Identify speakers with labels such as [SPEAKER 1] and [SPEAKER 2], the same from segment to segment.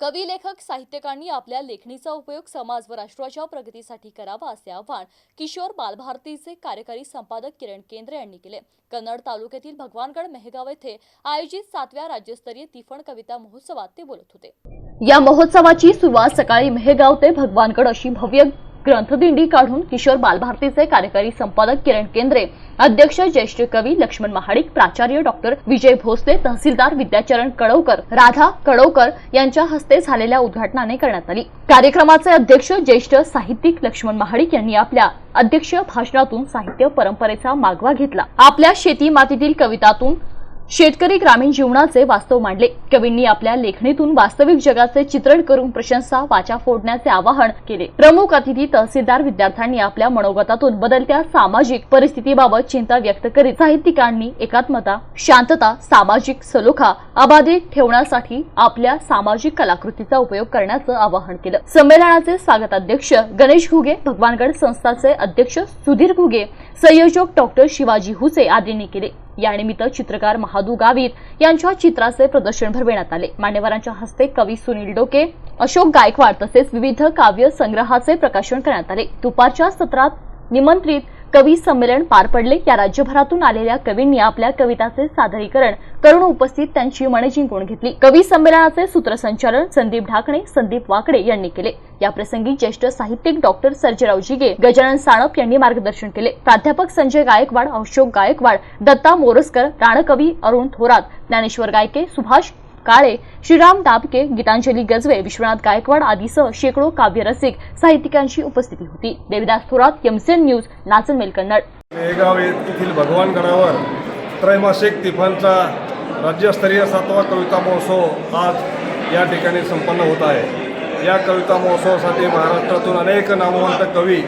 [SPEAKER 1] कवी, लेखक, साहित्यिकांनी आपल्या लेखणीचा उपयोग समाज व राष्ट्राच्या प्रगतीसाठी करावा असे आवाहन किशोर बालभारतीचे कार्यकारी संपादक किरण केंद्रे यांनी केले। कन्नड तालुक्यातील भगवानगड मेहगाव येथे आयोजित 7व्या राज्यस्तरीय तिफण कविता महोत्सवात ते बोलत होते। या महोत्सवाची सुरुवात सकाळी मेहगाव ते भगवानगड अशी भव्य ग्रंथदिंडी काढून किशोर बालभारतीचे कार्यकारी संपादक किरण केंद्रे, अध्यक्ष ज्येष्ठ कवी लक्ष्मण महाडिक, प्राचार्य डॉक्टर विजय भोसले, तहसीलदार विद्याचरण कळवकर, राधा कळवकर यांच्या हस्ते झालेल्या उद्घाटनाने करण्यात आली। कार्यक्रमाचे अध्यक्ष ज्येष्ठ साहित्यिक लक्ष्मण महाडिक यांनी आपल्या अध्यक्ष भाषणातून साहित्य परंपरेचा मागोवा घेतला। आपल्या शेती मातीतील कवितातून शेतकरी ग्रामीण जीवनाचे वास्तव मांडले। कवींनी आपल्या लेखणीतून वास्तविक जगाचे चित्रण करून प्रशंसा वाचा फोडण्याचे आवाहन केले। प्रमुख अतिथी तहसीलदार विद्यार्थ्यांनी आपल्या मनोगतातून बदलत्या सामाजिक परिस्थितीबाबत चिंता व्यक्त करीत साहित्यिकांनी एकात्मता, शांतता, सामाजिक सलोखा अबाधित ठेवण्यासाठी आपल्या सामाजिक कलाकृतीचा उपयोग करण्याचे आवाहन केले। संमेलनाचे स्वागताध्यक्ष गणेश घुगे, भगवानगड संस्थाचे अध्यक्ष सुधीर घुगे, संयोजक डॉक्टर शिवाजी हुसे आदींनी केले। यानिमित्त चित्रकार महादू गावित यांच्या चित्राचे प्रदर्शन भरविण्यात आले। मान्यवरांच्या हस्ते कवी सुनील डोके, अशोक गायकवाड तसेच विविध काव्य संग्रहाचे प्रकाशन करण्यात आले। दुपारच्या सत्रात निमंत्रित कवी संमेलन पार पडले। या राज्यभरातून आलेल्या कवींनी आपल्या कवितांचे सादरीकरण करून उपस्थित त्यांची मने जिंकून घेतली। कवी संमेलनाचे सूत्रसंचालन संदीप ढाकणे, संदीप वाकडे यांनी केले। या प्रसंगी ज्येष्ठ साहित्यिक डॉक्टर सर्जेराव जिगे, गजानन साणप यांनी मार्गदर्शन केले। प्राध्यापक संजय गायकवाड, अशोक गायकवाड, दत्ता मोरसकर, राणकवी अरुण थोरात, ज्ञानेश्वर गायके, सुभाष काळे, श्रीराम दाबके, गीतांजली गजवे, विश्वनाथ गायकवाड आदीसह शेकडो काव्यरसिक साहित्यिकांची उपस्थिती होती। देविदास थोरात, एमसीएन न्यूज, नाचनमेल कन्नड।
[SPEAKER 2] मेहगाव येथील भगवानगडावर त्रैमासिक तिफांचा राज्यस्तरीय 7वा कविता महोत्सव आज या ठिकाणी संपन्न होत आहे। या कविता महोत्सवासाठी महाराष्ट्रातून अनेक नामवंत कवी,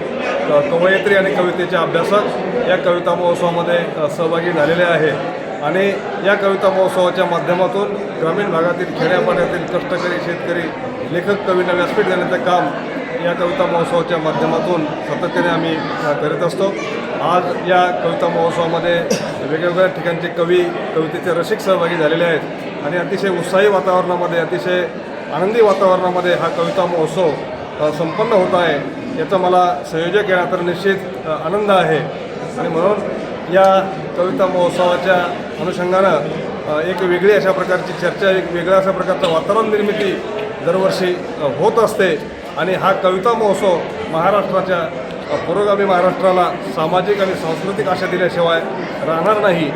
[SPEAKER 2] कवयित्री आणि कवितेचे अभ्यासक या कविता महोत्सवामध्ये सहभागी झालेले आहेत आणि या कविता महोत्सवाच्या माध्यमातून ग्रामीण भागातील खेड्यापाड्यातील कष्टकरी शेतकरी लेखक कवींना व्यासपीठ देण्याचं काम या कविता महोत्सवाच्या माध्यमातून सातत्याने आम्ही करीत असतो। आज या कविता महोत्सवामध्ये वेगवेगळ्या ठिकाणचे कवी, कवितेचे रसिक सहभागी झालेले आहेत आणि अतिशय उत्साही वातावरणामध्ये, अतिशय आनंदी वातावरणामध्ये हा कविता महोत्सव संपन्न होत आहे। याचा मला संयोजक या तर निश्चित आनंद आहे आणि म्हणून या कविता महोत्सवाच्या अनुषंगानं एक वेगळी अशा प्रकारची चर्चा, एक वेगळ्या अशा प्रकारचं वातावरण निर्मिती दरवर्षी होत असते आणि हा कविता महोत्सव महाराष्ट्राच्या पुरोगामी महाराष्ट्राला सामाजिक आणि सांस्कृतिक आशा दिल्याशिवाय राहणार नाही।